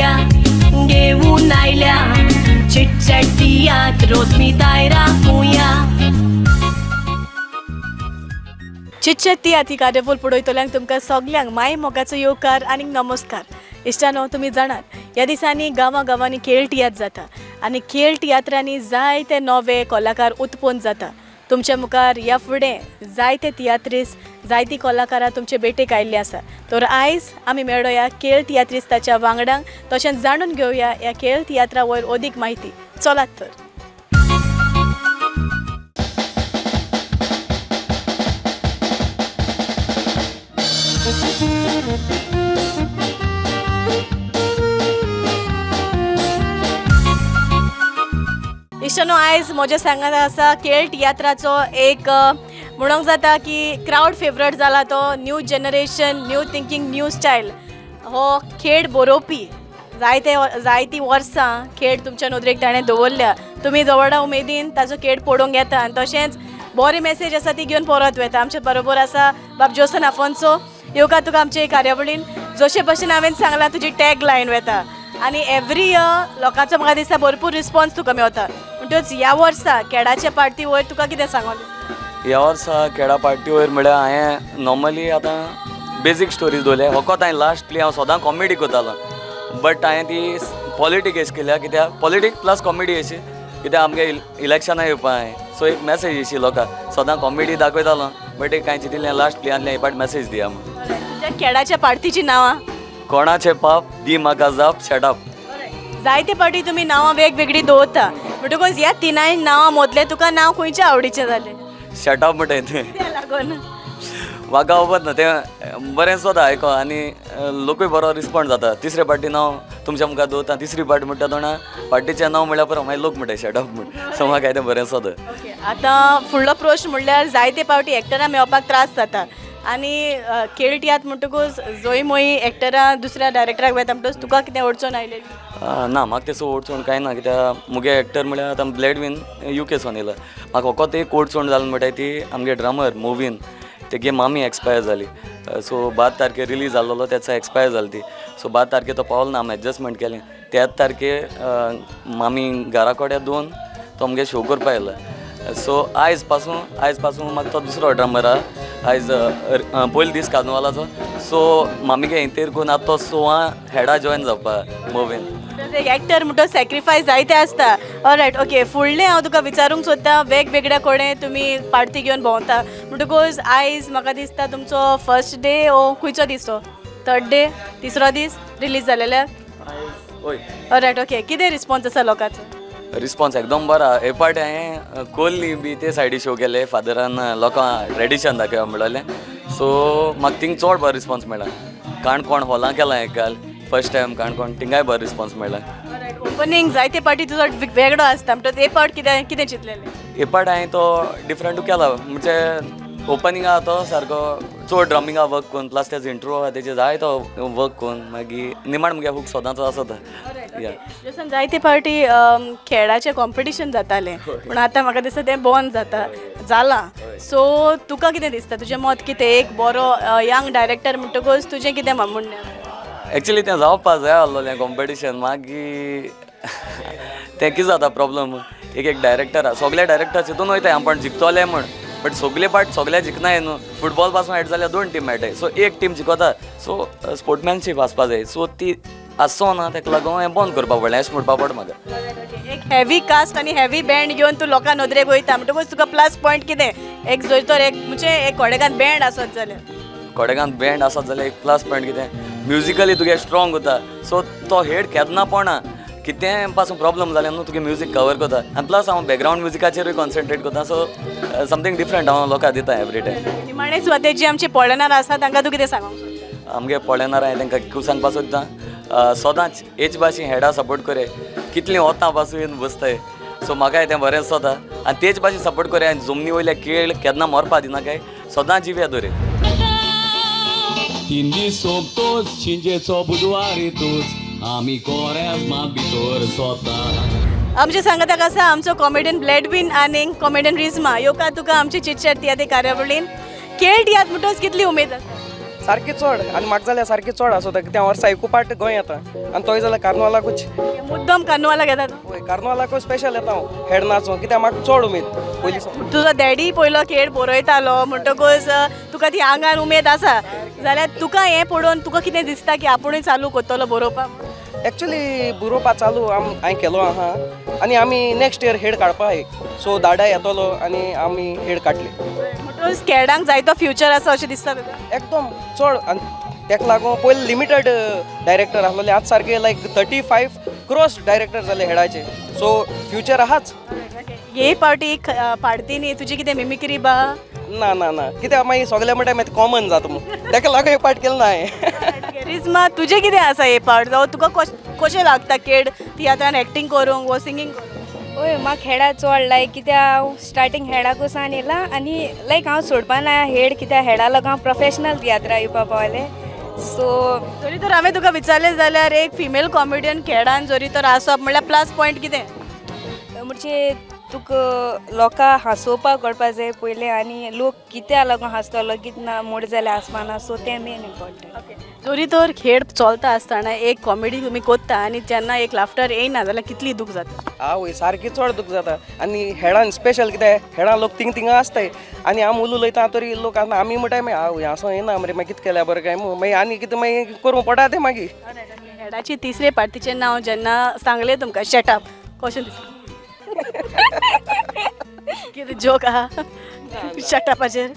घेऊया घेऊन आयल्या चिटचट तियात्र रोस्मिताय राखुया. चिटचट तियात्र ही कार्यावळ पळयतल्यांक तुमकां सगल्यांक माय मोगाचो येवकार आनी नमस्कार. इश्टानो, तुमी जाणात ह्या दिसांनी गांवांनी खेळ तियात्र जाता आनी खेळ तियात्रांनी जायते नवे कलाकार उत्पन्न जाता. तुमच्या मुखार ह्या फुडें जायते तियात्रीस जायती कलाकारां तुमचे भेटेक आयिल्लीं आसा. तर आयज आमी मेळोया खेळ तियात्रिस्ताच्या वांगड्यांक, तशेंच जाणून घेवया ह्या खेळ तियात्रा वयर अदीक म्हायती. चलात तर. इश्टानो, आयज म्हज्या सांगात आसा खेळ तियात्राचो एक म्हणूंक जाता की क्रावड फेवरेट जाला तो new generation, new thinking, new style. हो खेळ बरोवपी जायतीं वर्सां खेळ तुमच्या नदरेक ताणें दवरल्या. तुमी जवळ उमेदीन ताचो खेळ पळोवंक येता आनी तशेंच बरी मेसेज आसा ती घेवन परत वता. आमचे बरोबर आसा बाब जोसन आफोन्सो. येवका तुका आमचे कार्यावळीन. जशे भशेन हांवें सांगलां तुजी टॅग लायन वता आनी एवरी इयर लोकांचो म्हाका दिसता भरपूर रिस्पॉन्स तुका मेळटा. म्हणटच ह्या वर्सा खेळाच्या पार्टी वयर तुका कितें सांगून दिसता? ह्या वर्सा खेळा पार्टी वयर म्हळ्यार हांवें नॉर्मली आतां बेजीक स्टोरीज दवरल्या. फकत हांवें लास्टली हांव सदां कॉमेडी करतालो, बट हांवें ती पॉलिटीक अशी केल्या. कित्याक पॉलिटीक प्लस कॉमेडी अशी, कित्याक आमगे इलेक्शनां येवपा हांवें सो एक मॅसेज अशी लोकांक सदां कॉमेडी दाखयतालो, बट एक कांय चिंतिल्लें लास्ट प्लेयांतलें एक पाट मॅसेज दिया म्हणून. तुमच्या खेळाच्या पार्टीची नांवां? कोणाचे पाप दी म्हाका जाप शटअप. जायते पार्टी तुमी नांवां वेगवेगळीं दवरता, म्हणटकूच ह्या तिनाय नांवां मदलें तुका नांव खंयचें आवडीचें जालें? शटअप म्हणटा तें कित्याक लागून? म्हाका खबर ना, तें बरें सोदा आयको आनी लोकूय बरो रिस्पॉन्ड जाता. तिसरे पार्टी नांव तुमच्या मुखार दवरता, तिसरी पार्टी म्हणटा तोणा पार्टीचें नांव म्हळ्यार पुरो मागीर लोक म्हणटा शटअप म्हण. सो म्हाका तें बरें सोदा. आतां फुडलो प्रश्न म्हणल्यार जायते पावटी एक्टरां मेळपाक त्रास जाता आनी खेळ तियात्र म्हणटकूच जंय मोई एक्टरां दुसऱ्या डायरेक्टराक वेता म्हणटच तुका कितें अडचण आयलेली? ना, म्हाका तेसो अडचण कांय ना. कित्याक मुगे एक्टर म्हळ्यार आतां ब्लॅडवीन UK येयला. म्हाका फकत एक अडचण जाली म्हणटा ती आमगे ड्रमर मुवीन तेगे मामी एक्सपायर जाली. सो 12 तारखे रिलीज जाल्लो त्याचा एक्सपायर जाली ती. सो 12 तारखे तो पावलो ना, आमी एडजस्टमेंट केलें. 13 तारखे मामी घरा कडेन दोन तो आमगे शो करपा येयला. सो आयज पासून म्हाका तो दुसरो ड्रमर आहा आयज पयलो दीस कार्निवालाचो. सो मामीगे इंतेर करून आतां तो 6 हेडा जॉयन जावपा मुवीन. एक एक्टर म्हणटो सॅक्रिफायस जायते आसता. All right, okay. फुडलें हांव तुका विचारूंक सोदतां, वेगवेगळ्या कडेन तुमी पार्टी घेवन भोंवता म्हणटकूच आयज म्हाका दिसता तुमचो फर्स्ट डे ओ खंयचो दीस तो? थर्ड डे, तिसरो दीस रिलीज जालेल्या? हय. All right, okay. कितें रिस्पॉन्स आसा लोकांचो? रिस्पॉन्स एकदम बरा. हे पाट हांवें कोल्ली बी ते सायडी शो केले. फादरान लोकां ट्रेडिशन दाखयप म्हणलें. सो म्हाका थिंग चड बरो रिस्पॉन्स मेळ्ळा. काणकोण हॉलां केलां एक गाल फर्स्ट टायम काणकोण, थिंगाय बरो रिस्पॉन्स मेळ्ळा. ओपनिंग जायते पार्टी तुजो वेगळो आसता म्हणटच हे पाट कितें चिंतलेलें? हे पाट हांवें तो डिफरंटू केला. म्हणजे ओपनिंगा तो सारको चड ड्रमिंगा वर्क करून प्लस तेजो इंट्रो आहा तेजे जाय तो वर्क करून मागीर निमाण मुगे हूक सदांचो आसता. जसं जायते पार्टी खेळाचें कॉम्पिटिशन जातालें, पूण आतां म्हाका दिसता तें बंद जालां. सो तुका कितें दिसता, तुजें मत कितें? एक बरो यंग डायरेक्टर म्हणटकूच तुजें कितें म्हणणें? एक्चुली तें जावपा जाय आसलोलें कॉम्पिटिशन. मागीर तें कितें जाता प्रॉब्लम, एक डायरेक्टर सगळे डायरेक्टर चिंतून वयताय आपण जिखतले म्हण, बट सगळे पार्ट सगळे जिखनाय न्हू. फुटबॉल पासून हेड जाल्यार 2 टीम मेळटाय. सो एक टीम जिखता. सो स्पोर्ट्समॅनशीप आसपा जाय. सो ती आसो ना, ताका लागून हें बंद करपा पडलें अशें म्हणपा पडटा म्हाका. एक हेवी कास्ट आनी हेवी बँड घेवन तूं लोकां नदरेक वयता म्हणटकूच तुका प्लस पॉयंट कितें? एक जर तर एक म्हणजे एक कोडेगांत बँड आसत जाल्यार एक प्लस पॉयंट कितें? म्युजिकली तुगे स्ट्रॉंग उरता. सो तो हेड केन्ना पडना. कितें पासून प्रॉब्लम जालें न्हू तुगे म्युजीक कवर करता. आनी प्लस हांव बॅकग्रावंड म्युजिकाचेरूय कॉन्सन्ट्रेट करता. सो समथींग डिफरंट हांव लोकांक दिता एवरी टायम. निमाणे सुवातेर जी आमची पोळेनार आसा तांकां तूं कितें सांगूंक सोदता? आमगे पोळेनार हांवें तांकां खूब सांगपा सोदतां, सदांच हेच भाशेन हेडा सपोर्ट करे. कितलीं वतां पासून बसताय. सो म्हाकाय तें बरें सोदा आनी तेच भाशेन सपोर्ट करे. आनी जमनी वयल्या खेळ केन्ना मरपा दिनाकाय. सदां जिव्या दवरे. 3 दीस सोंपतोच शिंजेचो बुधवार येतोच आमी कोऱ्यां भितर सोता. आमच्या सांगाताक आसा आमचो कॉमेडियन ब्लॅडवीन आनी कॉमेडियन रिझमा. येवका तुका आमची चिटचॅट तियात्र कार्यावळीन. खेळ तियात्र म्हणटच कितली उमेद आसा? सारकी चड आनी म्हाका जाल्यार सारकी चड आसता कित्याक वर्सा एकूपाट गोंय येता आनी तोय जाल्यार कार्नवालाकूच मुद्दम कार्नवाला घेता तूं. वय कार्नवालाकूय स्पेशल येता हांव हेड नाचूं कित्याक म्हाका चड उमेद पयलीं सावन. तुजो डॅडी पयलो खेळ बरयतालो म्हणटकूच तुका ती आंगार उमेद आसा जाल्यार तुका हें पळोवन तुका कितें दिसता की आपुणूय चालू करतलो बरोवपाक. एक्चुली बरोवपा चालू हांवें केलो आहा आनी आमी नेक्स्ट इयर हेड काडपा सो दाडा येतलो आनी आमी हेड काडली म्हणटकूच खेळांक जायतो फ्युचर आसा अशें दिसता तुका. एकदम चड आनी तेका लागून पयलीं लिमिटेड डायरेक्टर आसलेले आतां सारके लायक 35 क्रॉस डायरेक्टर जाले हेडाचे सो फ्युचर आहाच. हे पावटी पाडटीनी तुजी कितें मिमिक्री बा. ना ना ना कित्याक मागीर सगळे म्हणटा मागीर कॉमन जाता म्हणून तेका लागून हे पार्ट केलो ना हांवें. कॅरिझमा तुजें कितें आसा हे पार्ट जावं तुका कशें लागता खेळ तियात्रान एक्टींग करूंक वो सिंगींग करूंक. ओय म्हाका हेडा चड लायक कित्याक हांव स्टार्टींग हेडाक वचून येयला आनी लायक हांव सोडपा ना हेड कित्याक हेडा लागून हांव प्रोफेशनल तियात्रा येवपा पावलें सो जरी तर हांवें तुका विचारलें जाल्यार एक फिमेल कॉमेडियन खेळान जरी तर आसप म्हणल्यार प्लस पॉयंट कितें. म्हणजे तुका लोकां हांसोवपाक कळपा जाय पयलें आनी लोक कित्याक लागून हांसतलो कितें ना मोड जाल्यार हांसपाना सो तें मेन इम्पॉर्टंट. जरी तर खेळ चलता आसतना एक कॉमेडी तुमी कोत्ता आनी जेन्ना एक लाफ्टर येयना जाल्यार कितली दूख जाता. आवय सारकी चड दूख जाता आनी हेडान स्पेशल कित्याक हेडान लोक थिंगा आसताय आनी हांव उलयता तरी लोक आतां आमी म्हणटाय मागीर आवय हांसो येना मरे मागीर कितें केल्यार बरें काय मागीर आनी कितें मागीर करूं पडा तें मागीर. हेडाची तिसरे पार्टीचें नांव जेन्ना सांगलें तुमकां शटअप कशें दिसलें. कितें जोक आहा शटअपाचेर.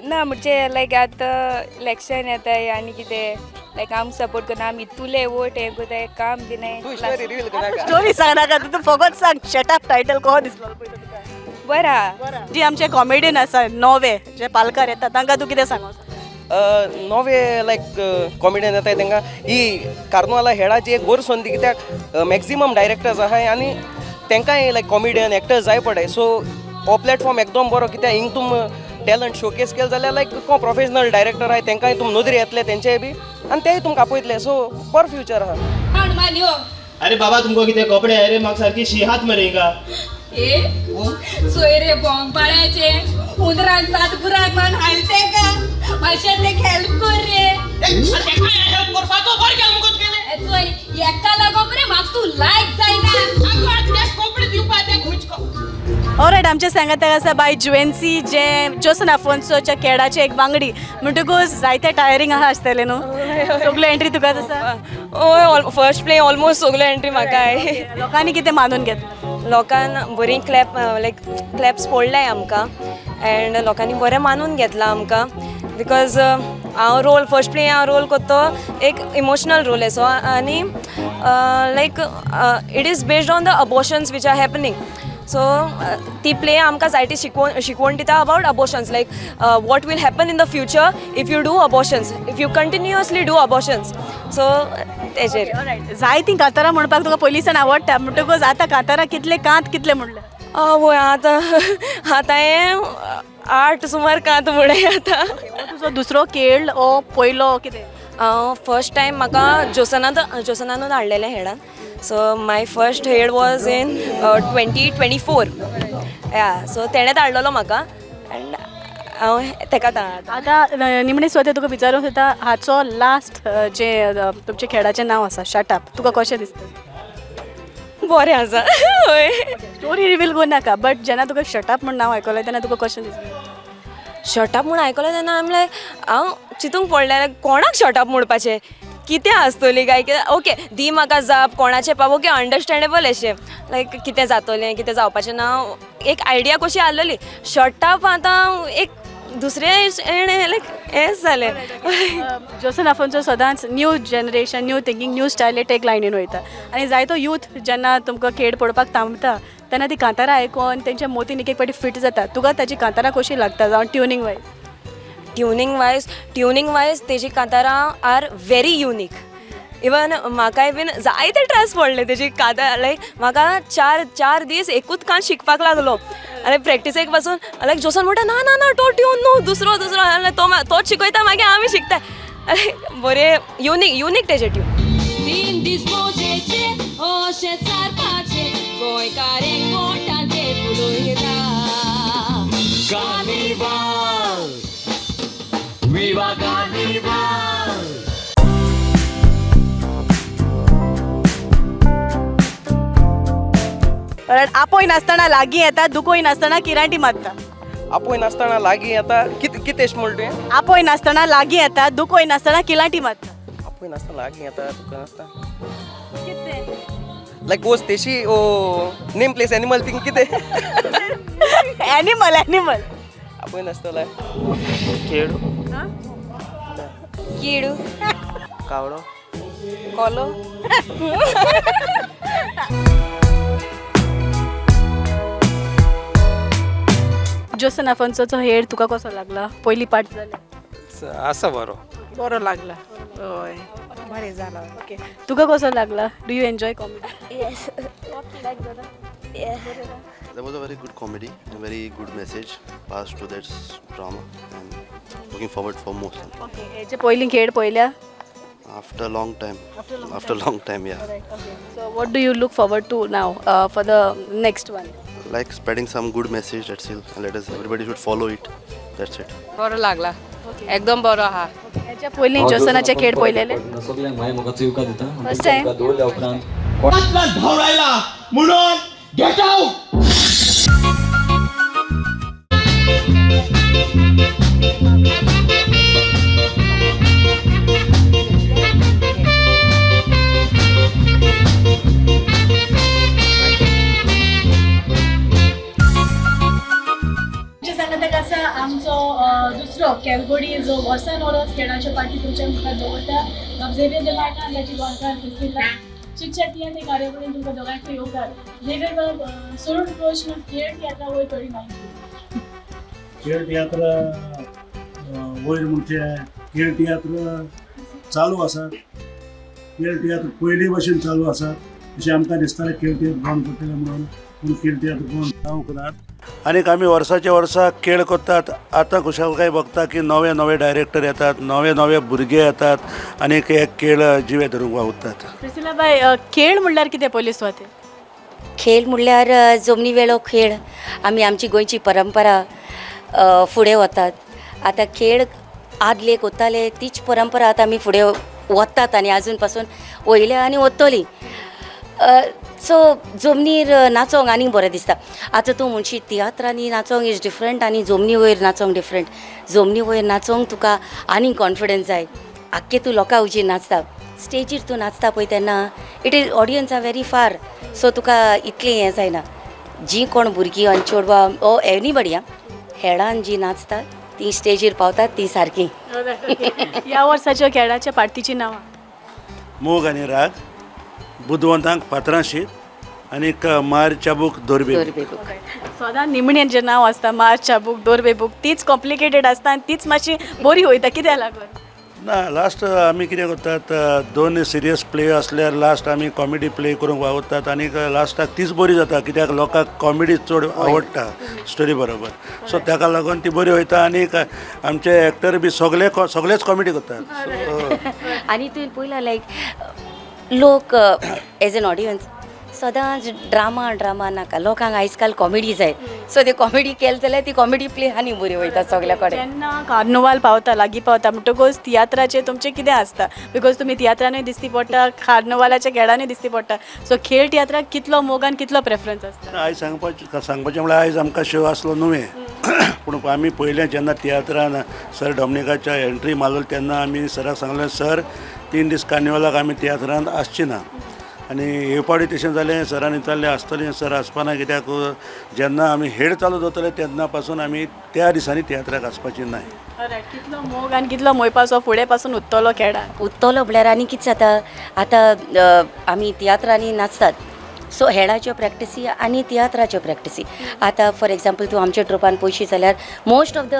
ना म्हणजे लायक आतां इलेक्शन येताय आनी कितें लायक आम सपोर्ट करना आमी तुले वोट हें कोताय काम तूं दिनाय स्टोरी रिवील करनाका. स्टोरी सांगनाका तूं फकत सांग शटअप टायटल कसो दिसलो पळय तुका. बरा जी आमचे कॉमेडियन आसा नवे जे पालकार येता तांकां तूं कितें सांगो. नवे लायक कॉमेडियन येताय तांकां ही कार्नवाला हेडाची एक बरी संदी कित्याक मॅक्झिमम डायरेक्टर्स आहाय आनी तांकांय लायक कॉमेडियन एक्टर्स जाय पडटाय सो हो प्लॅटफॉर्म एकदम बरो कित्याक हिंग तुम टॅलंट शोकेस केलें जाल्यार लायक कोण प्रोफेशनल डायरेक्टर आहाय तांकांय तुम नदरे येतले तेंचेय बी आनी तेय तुमकां आपयतले सो बरो फ्युचर आहा. अरे बाबा तुमको कितें कपडे अरे म्हाका सारकी शिहात मरेंगा. ए सोयरे बोंगपाळ्याचे उंदरान सात बुराक मान हालते का मातशें ते हेल्प कर रे. एका लागो मरे म्हाका तू लायक जायना कपडे दिवपा ते खुचको. ऑलरायट आमचे सांगात आसा बाय जुएन्सी जे जोसन आफोन्सोच्या खेळाचे एक वांगडी म्हणटकूच जायते टायरींग आहा आसतले न्हू सगळ्यो एंट्री तुकाच आसा. हय फर्स्ट प्ले ऑलमोस्ट सगळ्यो एंट्री म्हाका आहे. लोकांनी कितें मानून घेतलें. लोकांन बरी क्लॅप्स पडल्याय आमकां एंड लोकांनी बरें मानून घेतला आमकां बिकॉज हांव रोल फर्स्ट प्ले हांव रोल करतो एक इमोशनल रोल असो आनी like it is based on the abortions which are happening so ती प्ले आमकां जायती शिकवण दिता about abortions like what will happen in the future if you do abortions if you continuously do abortions so तेजेर. जायतीं कांतारां म्हणपाक तुका पयलींसान आवडटा म्हणटकूच आतां कांतारां कितले कांत कितले म्हणलें. वय आतां हें 8 सुमार कांत म्हणून आतां. तुजो दुसरो खेळ ओ पयलो कितें. हांव फर्स्ट टायम म्हाका जोसनानूच हाडलेलें हेडान so my first head was in 2024 या सो तेणेंच हाडलेलो म्हाका एंड हांव तेकाच आतां निमणे स्वते तुका विचारूंक सोदता हाचो लास्ट जे तुमचे खेळाचें नांव आसा शटअप तुका कशें दिसता. बरें आसा. हय स्टोरी रिवील करनाका बट जेन्ना तुका शटअप म्हण नांव आयकलें तेन्ना तुका कशें दिसलें. शटअप म्हूण आयकलें तेन्ना आमी लायक हांव चिंतूंक पडलें कोणाक शटअप म्हणपाचें कितें आसतली काय कितें ओके दी म्हाका जाप कोणाचें पाव ओके अंडरस्टँडेबल अशें लायक कितें जातलें कितें जावपाचें ना एक आयडिया कशी आसलेली शटअप आतां एक दुसरें लायक हेंच जालें. जोसन आफोन्सो सदांच new generation new thinking new style take लायनीन वयता आनी जायतो यूथ जेन्ना तुमकां खेळ पळोवपाक थांबता तेन्ना ती कांतारां आयकून तेंच्या मोतीन एक एक पाटी फिट जाता. तुका ताची कांतारां कशी लागता जावं ट्युनींग वायज. ट्युनींग वायज तेजी कांतारां आर व्हेरी युनीक इवन म्हाकाय बीन जायते ट्रायस पडले तेजी कांतार लायक म्हाका चार दीस एकूच कांत शिकपाक लागलो आनी प्रॅक्टिसेक पासून लायक जोसन म्हणटा ना ना ना तो ट्यून न्हू दुसरो तोच शिकयता मागीर आमी शिकता बरें युनीक तेजे ट्यून. तीन दीस मोजेचे अशें चारपाचे गोंयकारेक मोठान ते फुलोयता. Carnival, we विवा कार्निवाल. कारण आपोय नासतना लागीं येता दुखोय नासतना किरांटी मारता. आपोय नासतना लागीं येता कितें एश म्हणले आपोय नासतना लागीं येता दुखोय नासतना किलांटी मारता. आपोय नासतना लागीं येता तुका नासता लायक वोस तेशी ओ नेम प्लेस एनिमल थिंग कितें एनिमल एनिमल. आपोय नासतला खेळू कीड कावडो कोलो जोसन अफोन्सोचो हेड तुका कसो लागला पयली पार्ट जाले आसा बरो. बरो लागला. हय बरें जाला. ओके तुका कसो लागला do you enjoy comedy. Yes. That was a very good comedy, a very good message passed to that drama, and looking forward for more. Okay हेचे पयलीं खेळ पयल्या. After long time. After long time, yeah. So what do you look forward to now for the next one? Like spreading some good message. That's it. And let us. Everybody should follow it. That's it. बरो लागला एकदम बरो आहा. हेच्या पयलीं जोसनाचे खेळ पयलेले. सगळ्यांक मागीर म्हाका चुका दिता. First time? तुमकां दवरल्या उपरांत धावरायला म्हणून गेट आउट. सांगता कसा आमचो दुसरो कॅलगोडी जो वर्सन ओरस खेळाच्या पार्टी तुमच्या मुखार दवरता झेवियर de Marta त्याची गोंयकार फेस्टिवल चिटचॅटिया ते कार्यावळीन तुमकां दोगांयकूय येवकार झेवियर सोडून प्रश्न खेळ तियात्रा वयर थोडी माहिती. खेळ तियात्र वयर म्हणजे खेळ तियात्र चालू आसात. खेळ तियात्र पयली भशेन चालू आसात अशें आमकां दिसतालें खेळ तियात्र बंद करतले म्हणून पूण खेळ तियात्र बंद जावंक नात. आनीक आमी वर्साच्या वर्सा खेळ करतात. आतां खुशालकाय बघता की नवे नवे डायरेक्टर येतात, नवे नवे भुरगे येतात आनीक हे खेळ जिवे धरूंक वावुरतात. प्रिसिला बाय खेळ म्हणल्यार कितें पयली सुवातेर. खेळ म्हणल्यार जमनी वेळो खेळ आमी आमची गोंयची परंपरा फुडें वतात. आतां खेळ आदले कोत्ताले तीच परंपरा आतां आमी फुडें वतात आनी आजून पासून वयले आनी वतली. सो जमनीर नाचोंक आनीक बरें दिसता. आतां तूं म्हणशी तियात्रांनी नाचोंक इज डिफरंट आनी जमनी वयर नाचोंक डिफरंट. जमनी वयर नाचोंक तुका आनीक कॉन्फिडन्स जाय. आख्खे तूं लोकां हुजीर नाचता, स्टेजीर तूं नाचता पळय तेन्ना it is audience are very far. So तुका इतलें हें जायना. जीं कोण भुरगीं आनी चेडवां ओ एनीबडी हेडान जीं नाचता तीं स्टेजीर पावतात ती सारकी. ह्या वर्साच्या खेळाच्या पार्टीचीं नांवां. मोग आनी राग, बुधवंतांक फातरां शीत आनीक मार चाबूक दोरबे. सदां निमणें जें नांव आसता मार चाबूक दोरबेबूक तीच कॉम्प्लिकेटेड आसता आनी तीच मातशी बरी वयता. कित्याक लागून ना लास्ट आमी कितें करतात दोन सिरियस प्ले आसल्यार लास्ट आमी कॉमेडी प्ले करूंक वावरतात आनीक लास्टाक तीच बरी जाता कित्याक लोकांक कॉमेडी चड आवडटा स्टोरी बरोबर. सो ताका लागून ती बरी वयता आनीक आमचे एक्टर बी सगळेच कॉमेडी करतात. आनी तुवें पळयलां लायक लोक एज एन ऑडियन्स सदांच ड्रामा नाका. लोकांक आयज काल कॉमेडी जाय. सो ती कॉमेडी केली जाल्यार ती कॉमेडी प्ले आनी बरी वयता सगल्या कडेन. जेन्ना कार्निवाल पावता लागीं पावता म्हणटकूच तियात्राचें तुमचें कितें आसता. बिकॉज तुमी तियात्रानूय दिसती पडटा कार्निवालाच्या खेळांनी दिसती पडटा. सो खेळ तियात्राक कितलो मोग आनी कितलो प्रेफरन्स आसता. आयज सांगपाचें म्हळ्यार आयज आमकां शो आसलो नुवें पूण आमी पयलें जेन्ना तियात्रान सर डॉमिनिकाच्या एंट्री मारलो तेन्ना आमी सराक सांगलें सर 3 दीस कार्निवालाक आमी तियात्रांत आसची ना. आनी हे पावटी तशें जालें सरान विचारलें आसतलें सर आसपाना कित्याक जेन्ना आमी हेड चालू जातले तेन्ना पासून आमी त्या दिसांनी तियात्राक आसपाची नाय. कितलो मोग आनी कितलो मोयपाचो फुडें पासून उत्तलो खेळान. उत्तलो म्हळ्यार आनी कितें जाता आतां आमी तियात्रांनी नाचतात. सो हेडाच्यो प्रॅक्टिसी आनी तियात्राच्यो प्रॅक्टिसी. आतां फॉर एग्जाम्पल तूं आमच्या ट्रुपान पळयशी जाल्यार most of the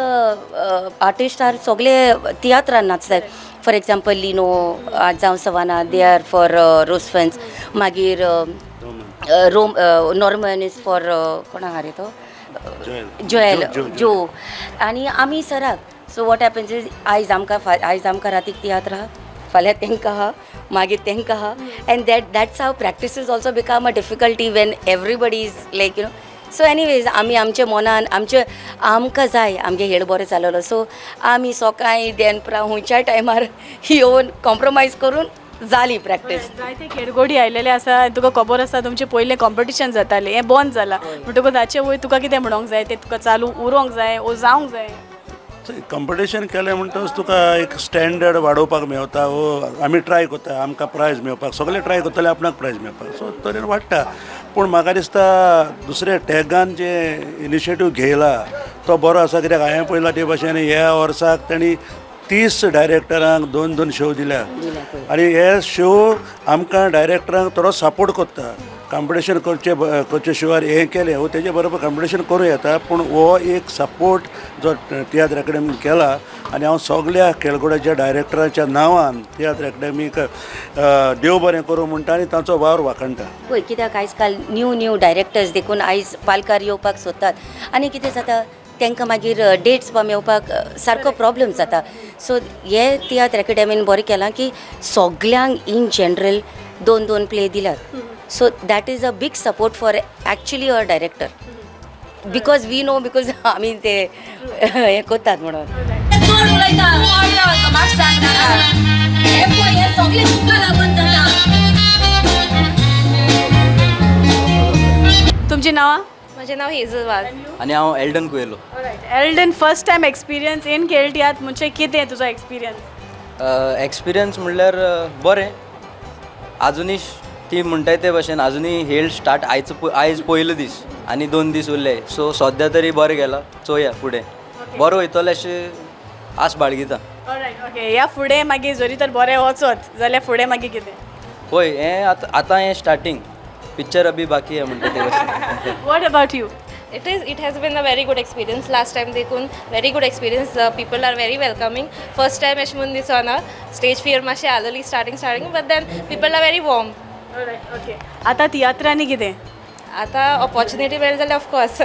artist are सगळे तियात्रान नाचतात. फॉर एग्जाम्पल लिनो जावं सवाना दे आर फॉर रोस्फेन्स. मागीर नॉर्मन इज फॉर कोणा आहा रे तो जोएल जो आनी आमी सराक. सो वॉट हॅपन्स इज आयज आमकां रातीक तियात्र आहा फाल्यां तांकां आहा मागीर तांकां आहा. And that's how practice is also become a difficulty when everybody is like so anyways आमी आमच्या मनान आमकां जाय आमगे हेळ बरो जालोलो सो आमी सकाळीं देनप्रा हुंयच्या टायमार येवन कॉम्प्रोमायज करून जाली प्रॅक्टीस. जायते खेळगडी आयलेले आसा. तुका खबर आसा तुमचे पयले कॉम्पिटिशन जातालें हें बंद जालां म्हणटकूच ताचे वयर तुका कितें म्हणूंक जाय तें तुका चालू उरोंक जाय ओ जावंक जाय. कंपिटिशन केलें म्हणटच तुका एक स्टँडर्ड वाडोवपाक मेळटा वो आमी ट्राय करता आमकां प्रायज मेळपाक सगळे ट्राय करतले आपणाक प्रायज मेळपाक सो तरेन वाडटा. पूण म्हाका दिसता दुसऱ्या टॅगान जे इनिशिएटीव घेयला तो बरो आसा कित्याक हांवें पयला ते भशेन ह्या वर्साक तेणी 30 डायरेक्टरांक 2-2 शो दिल्या आनी हे शो आमकां डायरेक्टरांक थोडो सपोर्ट करता. कॉम्पिटिशन करचे शिवाय हें केलें वो तेजे बरोबर कॉम्पिटिशन करूं येता पूण हो एक सपोर्ट जो तियात्र अकाडेमीन केला आनी हांव सगळ्या खेळगड्याच्या डायरेक्टरांच्या नांवान तियात्र अकाडेमीक देव बरें करूं म्हणटा आनी तांचो वावर वाखणटा. पळय कित्याक आयज काल न्यू डायरेक्टर्स देखून आयज पालकार येवपाक सोदतात आनी कितें जाता तांकां मागीर डेट्स मेळपाक सारको प्रॉब्लम जाता. सो हे तियात्र अकाडेमीन बरें केलां की सगल्यांक इन जनरल 2-2 प्ले दिल्यात. So that is a big support for actually a director because we know because आमी ते हें करतात म्हणून. कोण उलयता म्हाका सांग नाका हे पळय हे सगळे तुका लागून जाता. तुमची नांवां? म्हजें नांव हेझल वाज. आनी हांव एल्डन कुयेलो. Eldon first time experience in खेळ तियात्र म्हणजे कितें तुजो एक्सपिरियन्स? एक्सपिरियन्स म्हणल्यार बरें आजुनी ती म्हणटाय ते भशेन आजुनी हेळ स्टार्ट आयज पयलो दीस आनी 2 दीस उरले सो सद्या तरी बरें गेला. चोया फुडें बरो वयतले अशें आस बाळगिता. ओके ह्या फुडें मागीर जरी तर बरें वचत जाल्यार फुडें मागीर कितें? पळय हें आतां हें स्टार्टींग पिक्चर अभी बाकी आहे म्हणटा ते भशेन. What about you? It has been a very good experience. Last time देखून very good experience. People are very welcoming. First time अशें म्हणून दिसना स्टेज फियर मातशें आलोली starting but then people are very warm. Okay आतां तियात्रांनी कितें? आतां ऑपॉर्च्युनिटी मेळ्ळी जाल्यार of course.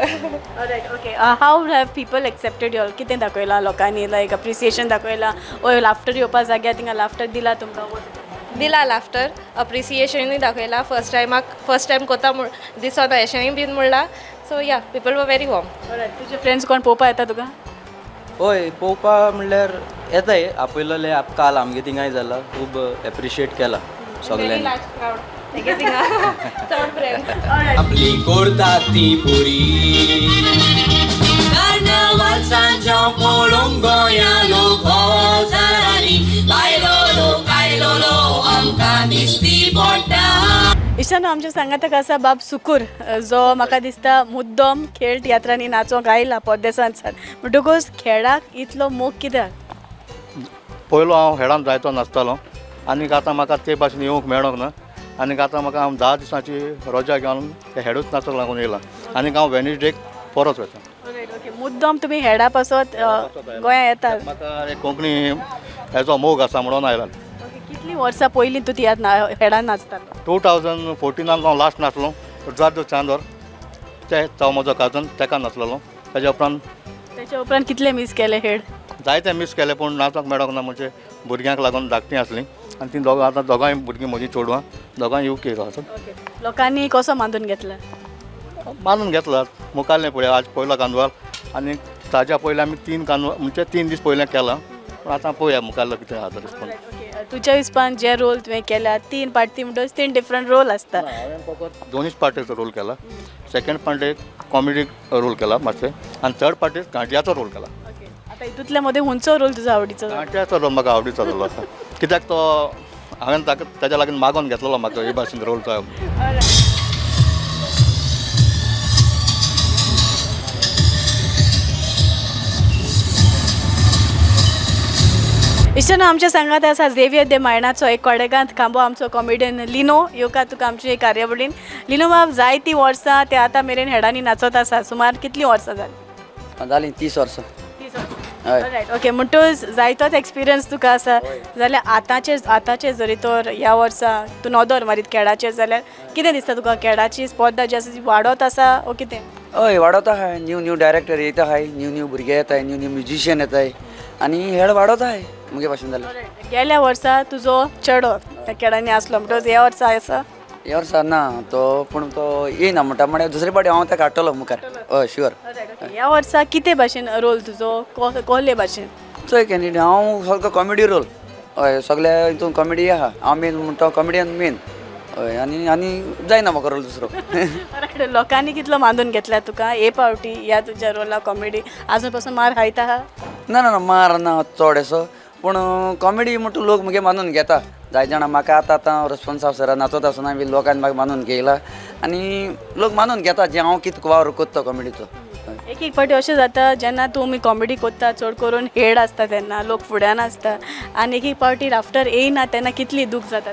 Okay how have people accepted your? कितें दाखयलां लोकांनी लायक अप्रिसिएशन दाखयलां ओ लाफ्टर येवपा जाग्यार थिंगा लाफ्टर दिला तुमकां? दिला लाफ्टर अप्रिसिएशनूय दाखयला. फर्स्ट टायम कोता दिसना अशेंय बीन म्हणला. सो या पीपल वर व्हेरी वॉर्म. तुजे फ्रेंड्स कोण पळोवपा येता तुका? हय पळोवपा म्हणल्यार येताय आपयलेले काल आमगे थिंगाय जाला खूब एप्रिशिएट केला सगळ्यांनी. आपली करता ती पुरी कार्नावाल सांजो पळोवंक गोंया लोक हजारांनी आयलोलो आमकां दिसती पडटा. इश्टानो आमच्या सांगाताक आसा बाब सुकूर जो म्हाका दिसता मुद्दम खेळ तियात्रांनी नाचोंक आयला परदेसांतल्यान म्हणटकूच खेळाक इतलो मोग कित्याक? पयलो हांव हेडान जायतो नाचतालो आनीक आतां म्हाका ते भाशेन येवंक मेळोंक ना आनीक आतां म्हाका हांव 10 दिसांची रजा घेवन ते हेडूच नाचूंक लागून येयला आनीक हांव वेनिसडेक परत वयता. ओके मुद्दम तुमी हेडा पासत गोंया येता? म्हाका एक कोंकणी हेजो मोग आसा म्हणून आयला. कितलीं वर्सां पयलीं तूं तियात्र हेडान नाचतालो? 2014 हांव लास्ट नाचलो जादो चांदोर तो म्हजो काजन तेका नाचलेलो. तेज्या उपरांत कितले मिस केले हेड? जायते मिस केले पूण नाचोंक मेळोंक ना म्हणजे भुरग्यांक लागून धाकटीं आसलीं आनी तीं दोगां आतां दोगांय भुरगीं म्हजीं चोडवां दोगांय UK आसात. लोकांनी कसो मानून घेतला? मानून घेतला मुखाल्लें पळय आज पयलो कांदवाल आनी ताज्या पयलीं आमी 3 कांदवाल म्हणजे 3 दीस पयलें केलां पूण आतां पळोवया मुखाल्लो कितें आसा तो रिस्पॉन्स. तुज्या हिसपान जे रोल तुवें केल्या 3 पार्टी म्हणटच 3 डिफरंट रोल आसता. हांवें फकत 2 पार्टीचो रोल केला. सेकंड पार्टेक कॉमेडी रोल केला मातशें आनी थर्ड पार्टेक गांठयाचो रोल केला. आतां हितूंतल्या मदें खंयचो रोल तुजो आवडीचो? गांठयाचो रोल म्हाका आवडीचो रोल आसा कित्याक तो हांवें ताका तेज्या लागून मागोन घेतलेलो म्हाका हे भाशेन रोल तो. इश्टानो आमच्या सांगात आसा झेवियर दे मायणाचो एक कोडेगांत खांबो आमचो कॉमेडियन लिनो येवका तुका आमचे कार्यावळीन. लिनो बाब जायतीं वर्सां ते आतां मेरेन हेडांनी नाचत आसा सुमार कितलीं वर्सां जालीं? जालीं 30 वर्सां. रायट ओके म्हणटूच जायतोच एक्सपिरियन्स तुका आसा जाल्यार आतांचे जरी तर ह्या वर्सा तूं नोदर मारीत खेळाचेर जाल्यार कितें दिसता तुका खेळाची स्पर्धा जी आसा ती वाडत आसा ओ कितें? हय वाडत आहाय न्यू डायरेक्टर येता आहाय न्यू भुरगे येताय न्यू म्युजिशियन येताय आनी हेळ वाडत आहाय मुगे भाशेन जालें. गेल्या वर्सा तुजो चेडो त्या खेळांनी आसलो म्हणटच ह्या वर्सा आसा? ह्या वर्सा ना तो पूण तो येयना म्हणटा म्हळ्यार दुसरे फावटी हांव ताका हाडटलो मुखार हय शुअर. ह्या वर्सा कितें भाशेन रोल तुजो कोहले भाशेन? चोय कॅन्डिडेट हांव सगळो कॉमेडी रोल हय सगळ्या हितून कॉमेडी आहा हांव मेन म्हणटा कॉमेडियन मेन हय आनी जायना म्हाका रोल दुसरो. लोकांनी कितलो मानून घेतला तुका हे फावटी ह्या तुज्या रोला कॉमेडी आजून पासून मार खायता हा? ना मार ना चड असो पूण कॉमेडी म्हणटा लोक मुगे मानून घेता जाय जाणां म्हाका आतां रिस्पॉन्स ऑफिसरा नाचत आसतना बी लोकांनी म्हाका मानून घेयला आनी लोक मानून घेता जे हांव कितें वावर कोत्ता कॉमेडीचो. एक फावटी अशें जाता जेन्ना तुमी कॉमेडी कोत्ता चड करून हेड आसता तेन्ना लोक फुड्यान आसता आनी एक फावटी लाफ्टर येयना तेन्ना कितली दूख जाता?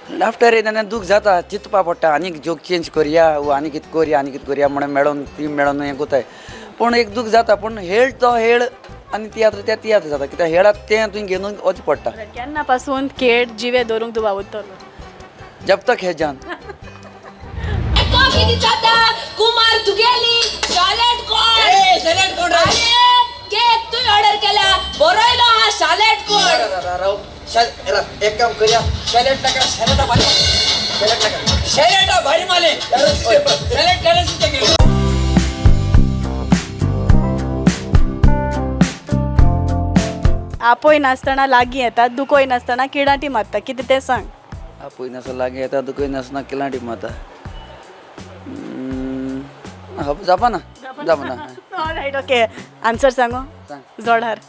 लाफ्टर येतना दूख जाता चिंतपा पडटा आनीक जोक चेंज करया वो आनी कितें करया म्हणून मेळोन टीम मेळोन हें कोताय पूण एक दूख जाता पूण हेळ तो हेळ आनी तियात्र तियात्र जाता कित्याक हेळात तें तुवें घेवन वचचें पडटा. केन्ना पासून खेळ जिवे धरूंक तूं वावुरतलो? जब तक हे जान. किती जाता कुमार तुगेली सॅलेड कोण सॅलेड कोण केक तू ऑर्डर केला बरोयलो हा सॅलेड कोण एक काम करूया सॅलेड टाका सॅलेड भारी माले सॅलेड करायचं. आपोय नासतना लागीं येतात दुकोय नासतना किडाटी मारता कितें तें सांग. आपूय नासतना लागीं येता दुखय नासतना किलांटी माता जापाना. ऑलरायट ओके आन्सर सांगो जोडार.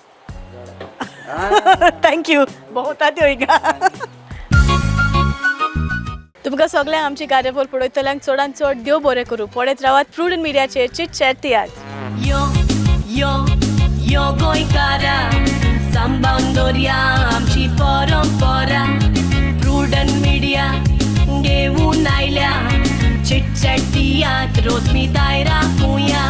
थँक्यू भोंवता त्यो हिंगा. तुमकां सगळ्यांक आमची कार्यावळ पळयतल्यांक चडांत चड देव बरें करूं. पळयत रावात प्रुडंट मिडियाचेर चिट चॅट तियात्र. यो गोंयकारा सांबाळून दवरया आमची परंपरा. प्रुडंट मिडिया घेवन आयल्या चिट चॅट तियात्र रोज मी दायरा राखुया.